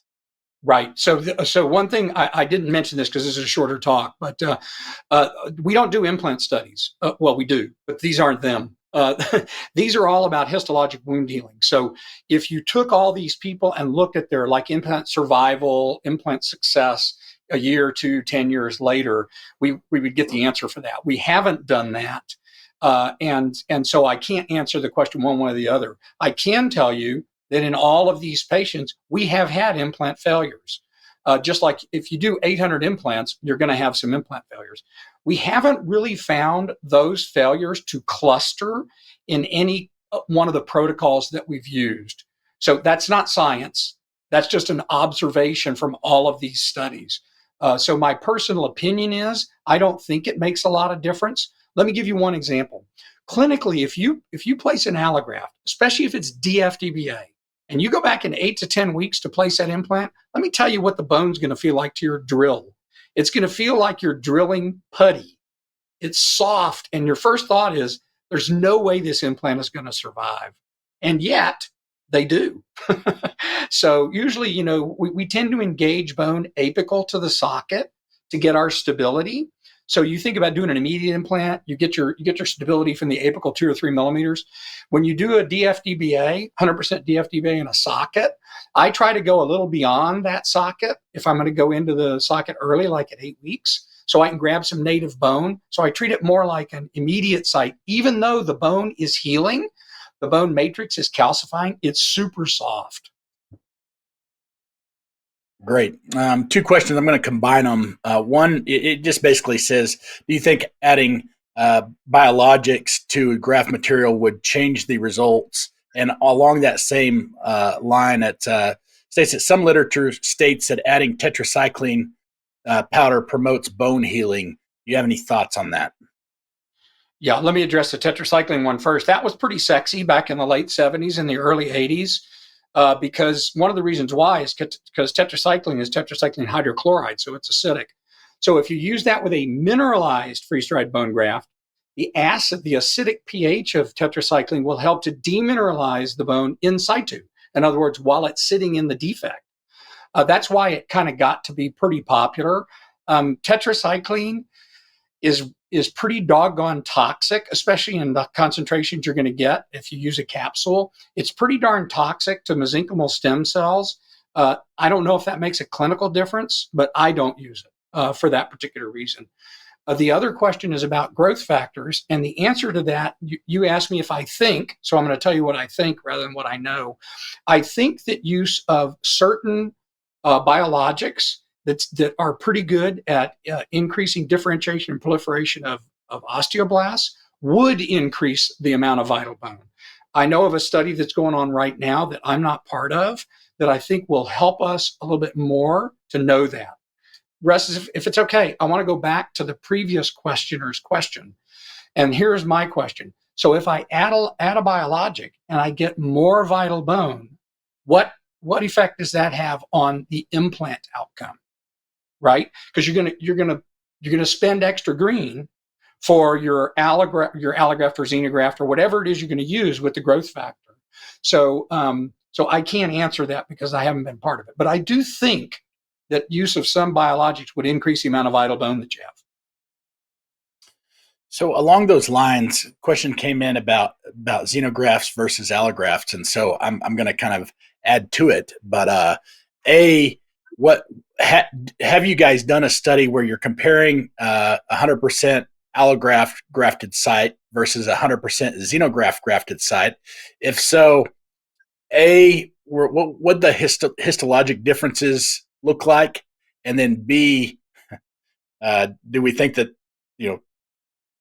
Right. So one thing I didn't mention this because this is a shorter talk, but we don't do implant studies. Well, we do, but these aren't them. These are all about histologic wound healing. So if you took all these people and looked at their like implant survival, implant success a year, 2, 10 years later, we would get the answer for that. We haven't done that. And so I can't answer the question one way or the other. I can tell you that in all of these patients, we have had implant failures. Just like if you do 800 implants, you're going to have some implant failures. We haven't really found those failures to cluster in any one of the protocols that we've used. So that's not science. That's just an observation from all of these studies. So my personal opinion is I don't think it makes a lot of difference. Let me give you one example. Clinically, if you place an allograft, especially if it's DFDBA, and you go back in 8 to 10 weeks to place that implant, let me tell you what the bone's going to feel like to your drill. It's going to feel like you're drilling putty. It's soft, and your first thought is, there's no way this implant is going to survive. And yet, they do. So usually, we tend to engage bone apical to the socket to get our stability. So you think about doing an immediate implant, you get your stability from the apical 2 or 3 millimeters. When you do a DFDBA, 100% DFDBA in a socket, I try to go a little beyond that socket if I'm going to go into the socket early, like at 8 weeks, so I can grab some native bone. So I treat it more like an immediate site. Even though the bone is healing, the bone matrix is calcifying, it's super soft. Great. 2 questions. I'm going to combine them. One, it just basically says, do you think adding biologics to graft material would change the results? And along that same line, it states that some literature states that adding tetracycline powder promotes bone healing. Do you have any thoughts on that? Yeah, let me address the tetracycline one first. That was pretty sexy back in the late 70s and the early 80s, because one of the reasons why is because tetracycline is tetracycline hydrochloride, so it's acidic. So if you use that with a mineralized freeze-dried bone graft, the acidic pH of tetracycline will help to demineralize the bone in situ. In other words, while it's sitting in the defect. That's why it kind of got to be pretty popular. Tetracycline is pretty doggone toxic, especially in the concentrations you're going to get if you use a capsule. It's pretty darn toxic to mesenchymal stem cells. I don't know if that makes a clinical difference, but I don't use it for that particular reason. The other question is about growth factors. And the answer to that, you asked me if I think, so I'm going to tell you what I think rather than what I know. I think that use of certain biologics that are pretty good at increasing differentiation and proliferation of osteoblasts would increase the amount of vital bone. I know of a study that's going on right now that I'm not part of that I think will help us a little bit more to know that. Russ, if it's okay, I want to go back to the previous questioner's question. And here's my question. So if I add a biologic and I get more vital bone, what effect does that have on the implant outcome? Right? Because you're gonna spend extra green for your allograft or xenograft or whatever it is you're going to use with the growth factor. So I can't answer that because I haven't been part of it. But I do think that use of some biologics would increase the amount of vital bone that you have. So along those lines, question came in about xenografts versus allografts, and so I'm going to kind of add to it. But have you guys done a study where you're comparing 100% allograft grafted site versus 100% xenograft grafted site? If so, what would the histologic differences look like, and then B, do we think that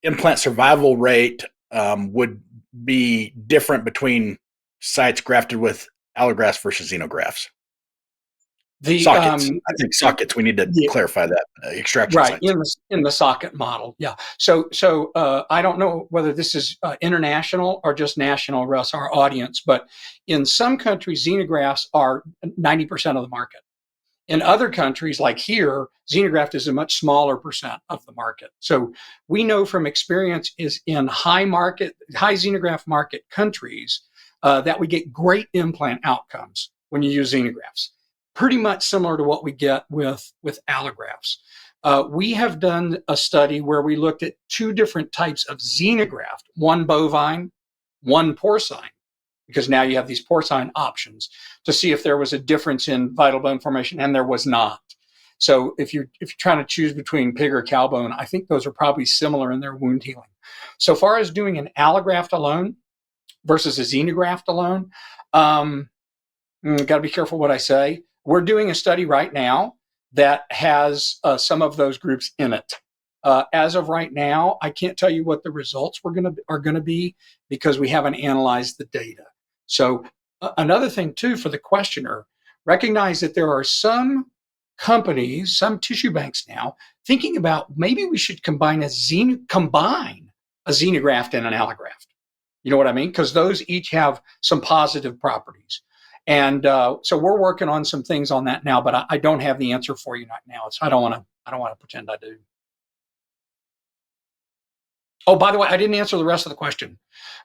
implant survival rate would be different between sites grafted with allografts versus xenografts? Sockets. I think sockets. We need to clarify that extraction right sites. in the socket model. Yeah. So I don't know whether this is international or just national, Russ, our audience, but in some countries, xenografts are 90% of the market. In other countries, like here, xenograft is a much smaller percent of the market. So we know from experience is in high xenograft market countries that we get great implant outcomes when you use xenografts. Pretty much similar to what we get with allografts. We have done a study where we looked at two different types of xenograft, one bovine, one porcine, because now you have these porcine options to see if there was a difference in vital bone formation, and there was not. So if you're trying to choose between pig or cow bone, I think those are probably similar in their wound healing. So far as doing an allograft alone versus a xenograft alone, got to be careful what I say. We're doing a study right now that has some of those groups in it. As of right now, I can't tell you what the results are going to be because we haven't analyzed the data. So another thing too for the questioner, recognize that there are some companies, some tissue banks now thinking about maybe we should combine a xenograft and an allograft. You know what I mean? Because those each have some positive properties. And so we're working on some things on that now, but I don't have the answer for you right now. I don't want to pretend I do. Oh, by the way, I didn't answer the rest of the question.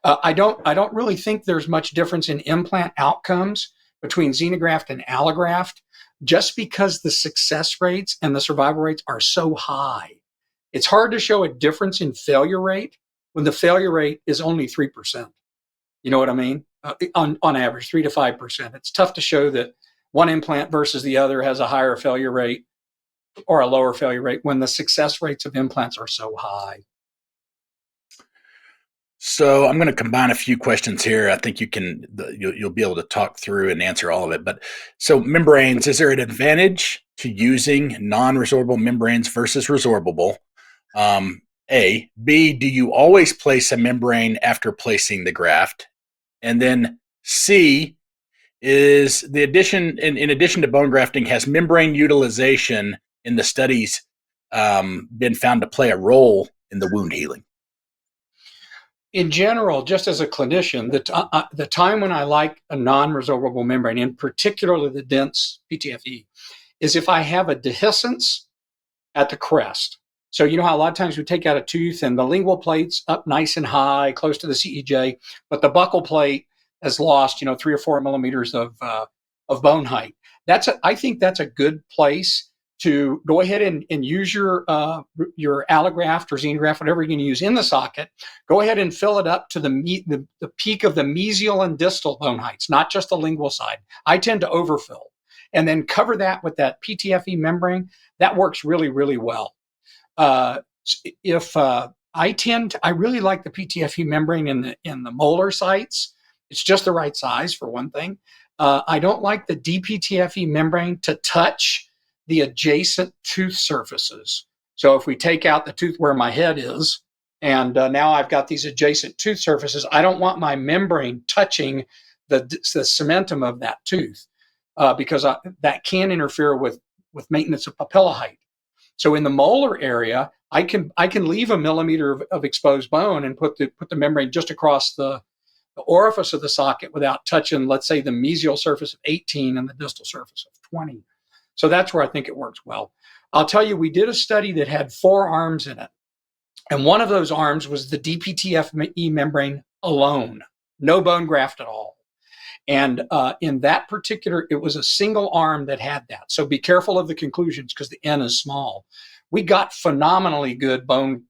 I don't really think there's much difference in implant outcomes between xenograft and allograft, just because the success rates and the survival rates are so high. It's hard to show a difference in failure rate when the failure rate is only 3%. You know what I mean? On average, 3 to 5%. It's tough to show that one implant versus the other has a higher failure rate or a lower failure rate when the success rates of implants are so high. So I'm going to combine a few questions here. I think you'll be able to talk through and answer all of it. But so membranes, is there an advantage to using non-resorbable membranes versus resorbable? A. B, do you always place a membrane after placing the graft? And then C, is the addition, in addition to bone grafting, has membrane utilization in the studies been found to play a role in the wound healing? In general, just as a clinician, the time when I like a non-resorbable membrane, and particularly the dense PTFE, is if I have a dehiscence at the crest. So you know how a lot of times we take out a tooth and the lingual plate's up nice and high, close to the CEJ, but the buccal plate has lost, 3 or 4 millimeters of bone height. I think that's a good place to go ahead and use your allograft or xenograft, whatever you're going to use in the socket. Go ahead and fill it up to the peak of the mesial and distal bone heights, not just the lingual side. I tend to overfill, and then cover that with that PTFE membrane. That works really, really well. I really like the PTFE membrane in the molar sites. It's just the right size for one thing. I don't like the DPTFE membrane to touch the adjacent tooth surfaces. So if we take out the tooth where my head is, and now I've got these adjacent tooth surfaces, I don't want my membrane touching the cementum of that tooth, because that can interfere with maintenance of papilla height. So in the molar area, I can leave a millimeter of exposed bone and put the membrane just across the orifice of the socket without touching, let's say, the mesial surface of 18 and the distal surface of 20. So that's where I think it works well. I'll tell you, we did a study that had 4 arms in it. And one of those arms was the DPTFE membrane alone, no bone graft at all. And in that particular, it was a single arm that had that. So be careful of the conclusions because the N is small. We got phenomenally good bone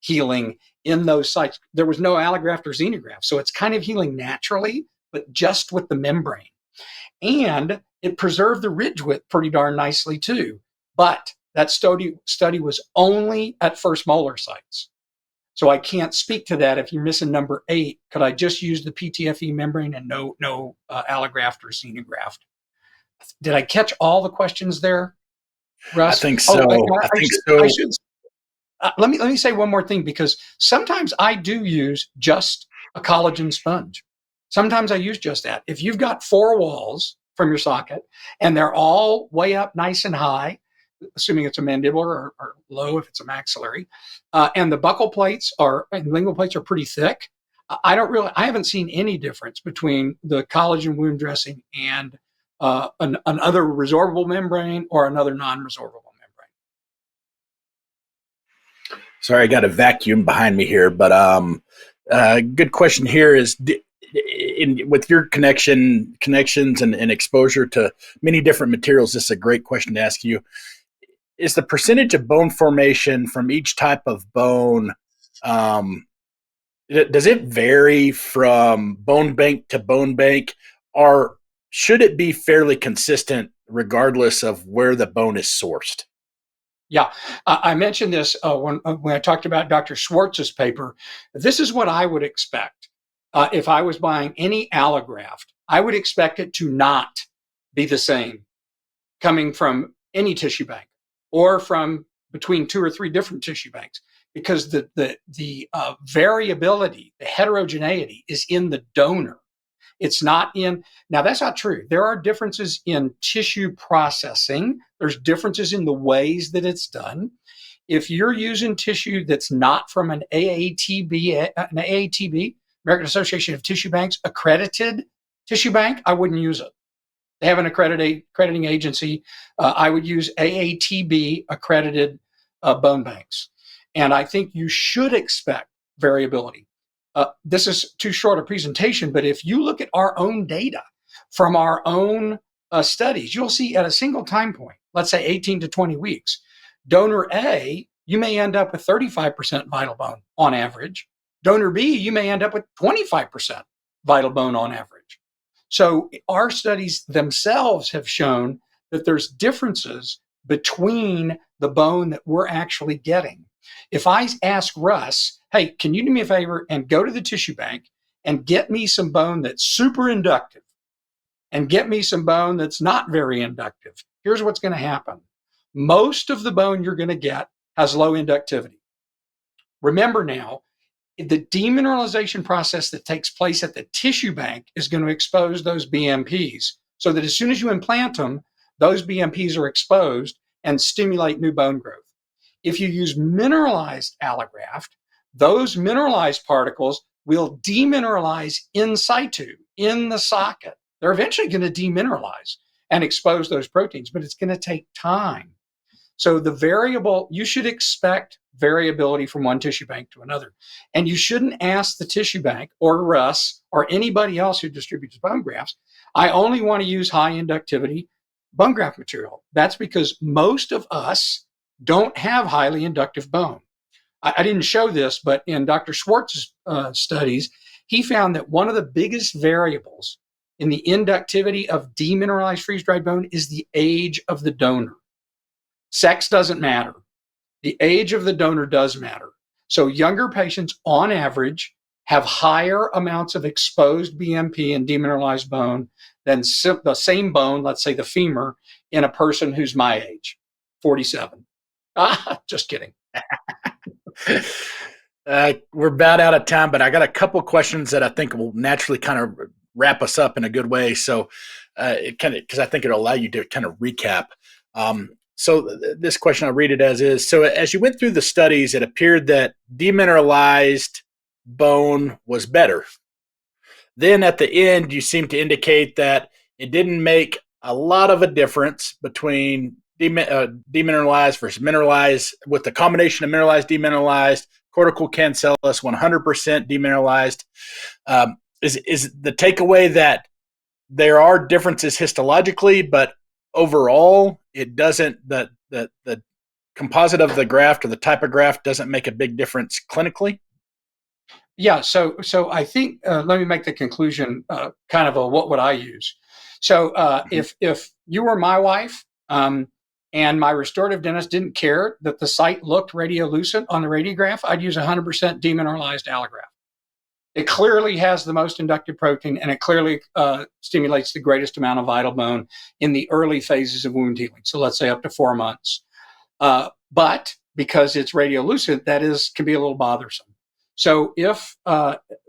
healing in those sites. There was no allograft or xenograft. So it's kind of healing naturally, but just with the membrane. And it preserved the ridge width pretty darn nicely too. But that study was only at first molar sites. So I can't speak to that. If you're missing number 8, could I just use the PTFE membrane and no allograft or xenograft? Did I catch all the questions there, Russ? I think so. Let me say one more thing, because sometimes I do use just a collagen sponge. Sometimes I use just that. If you've got 4 walls from your socket and they're all way up nice and high, assuming it's a mandibular, or low if it's a maxillary, and the buccal plates and lingual plates are pretty thick, I haven't seen any difference between the collagen wound dressing and another resorbable membrane or another non-resorbable membrane. Sorry, I got a vacuum behind me here, but good question here is, with your connections and exposure to many different materials, this is a great question to ask you. Is the percentage of bone formation from each type of bone, does it vary from bone bank to bone bank, or should it be fairly consistent regardless of where the bone is sourced? Yeah, I mentioned this when I talked about Dr. Schwartz's paper. This is what I would expect. If I was buying any allograft, I would expect it to not be the same coming from any tissue bank or from between 2 or 3 different tissue banks, because the variability, the heterogeneity is in the donor. It's not in, now that's not true. There are differences in tissue processing. There's differences in the ways that it's done. If you're using tissue that's not from an AATB, American Association of Tissue Banks, accredited tissue bank, I wouldn't use it. They have an accrediting agency. I would use AATB accredited bone banks. And I think you should expect variability. This is too short a presentation, but if you look at our own data from our own studies, you'll see at a single time point, let's say 18 to 20 weeks, donor A, you may end up with 35% vital bone on average. Donor B, you may end up with 25% vital bone on average. So our studies themselves have shown that there's differences between the bone that we're actually getting. If I ask Russ, hey, can you do me a favor and go to the tissue bank and get me some bone that's super inductive and get me some bone that's not very inductive, here's what's going to happen. Most of the bone you're going to get has low inductivity. Remember now, the demineralization process that takes place at the tissue bank is going to expose those BMPs, so that as soon as you implant them, those BMPs are exposed and stimulate new bone growth. If you use mineralized allograft, those mineralized particles will demineralize in situ, in the socket. They're eventually going to demineralize and expose those proteins, but it's going to take time. So the variable, you should expect variability from one tissue bank to another. And you shouldn't ask the tissue bank or Russ or anybody else who distributes bone grafts, I only want to use high inductivity bone graft material. That's because most of us don't have highly inductive bone. I didn't show this, but in Dr. Schwartz's studies, he found that one of the biggest variables in the inductivity of demineralized freeze-dried bone is the age of the donor. Sex doesn't matter. The age of the donor does matter. So younger patients, on average, have higher amounts of exposed BMP and demineralized bone than the same bone, let's say the femur, in a person who's my age, 47. Just kidding. We're about out of time, but I got a couple questions that I think will naturally kind of wrap us up in a good way. So because I think it'll allow you to kind of recap. So this question, I'll read it as is. So as you went through the studies, it appeared that demineralized bone was better. Then at the end, you seem to indicate that it didn't make a lot of a difference between demineralized versus mineralized, with the combination of mineralized, demineralized, cortical cancellous, 100% demineralized. Is the takeaway that there are differences histologically, but overall, it doesn't, the composite of the graft or the type of graft doesn't make a big difference clinically? Yeah, so I think let me make the conclusion kind of a what would I use. So if you were my wife and my restorative dentist didn't care that the site looked radiolucent on the radiograph, I'd use 100% demineralized allograft. It clearly has the most inductive protein, and it clearly stimulates the greatest amount of vital bone in the early phases of wound healing. So let's say up to 4 months. But because it's radiolucent, that can be a little bothersome. So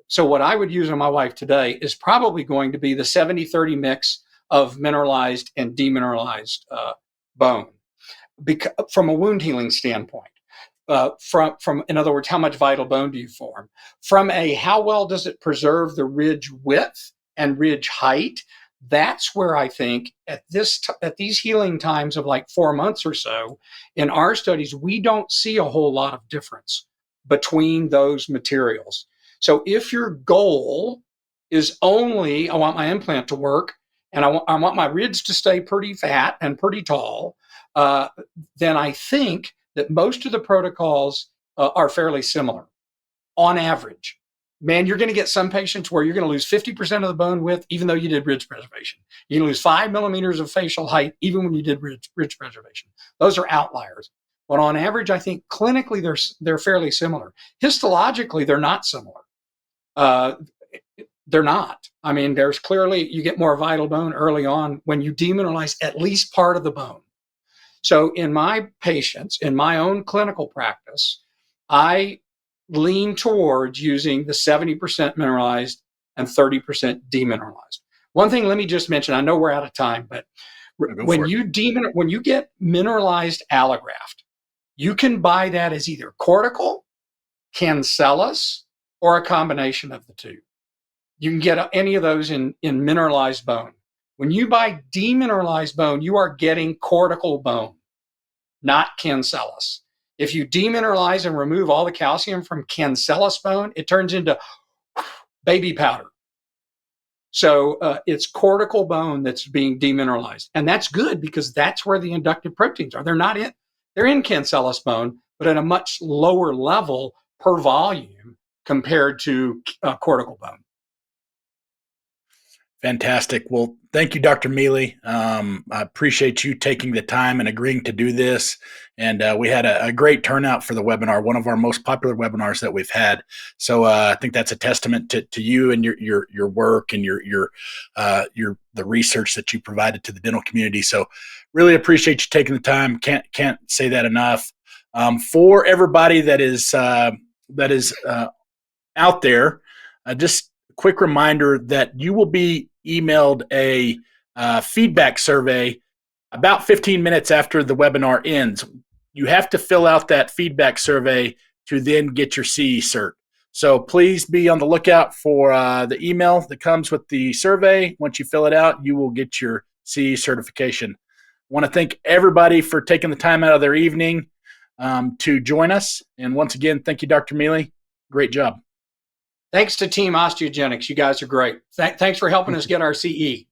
so what I would use on my wife today is probably going to be the 70-30 mix of mineralized and demineralized bone, from a wound healing standpoint. From in other words, how much vital bone do you form? From a how well does it preserve the ridge width and ridge height? That's where I think at these healing times of like 4 months or so, in our studies, we don't see a whole lot of difference between those materials. So if your goal is only, I want my implant to work and I want my ridge to stay pretty fat and pretty tall, then I think that most of the protocols are fairly similar on average. Man, you're going to get some patients where you're going to lose 50% of the bone width, even though you did ridge preservation. You're going to lose 5 millimeters of facial height, even when you did ridge preservation. Those are outliers. But on average, I think clinically they're fairly similar. Histologically, they're not similar. They're not. I mean, there's clearly, you get more vital bone early on when you demineralize at least part of the bone. So in my patients, in my own clinical practice, I lean towards using the 70% mineralized and 30% demineralized. One thing, let me just mention, I know we're out of time, but when you get mineralized allograft, you can buy that as either cortical, cancellous, or a combination of the two. You can get any of those in mineralized bone. When you buy demineralized bone, you are getting cortical bone, not cancellous. If you demineralize and remove all the calcium from cancellous bone, it turns into baby powder. So it's cortical bone that's being demineralized. And that's good because that's where the inductive proteins are. They're in cancellous bone, but at a much lower level per volume compared to cortical bone. Fantastic. Well, thank you, Dr. Mealey. I appreciate you taking the time and agreeing to do this. And we had a great turnout for the webinar, one of our most popular webinars that we've had. So I think that's a testament to you and your work and the research that you provided to the dental community. So really appreciate you taking the time. Can't say that enough. For everybody that is out there, just a quick reminder that you will be emailed a feedback survey about 15 minutes after the webinar ends. You have to fill out that feedback survey to then get your CE cert. So please be on the lookout for the email that comes with the survey. Once you fill it out, you will get your CE certification. I want to thank everybody for taking the time out of their evening to join us. And once again, thank you, Dr. Mealey. Great job. Thanks to Team Osteogenics. You guys are great. Thanks for helping us get our CE.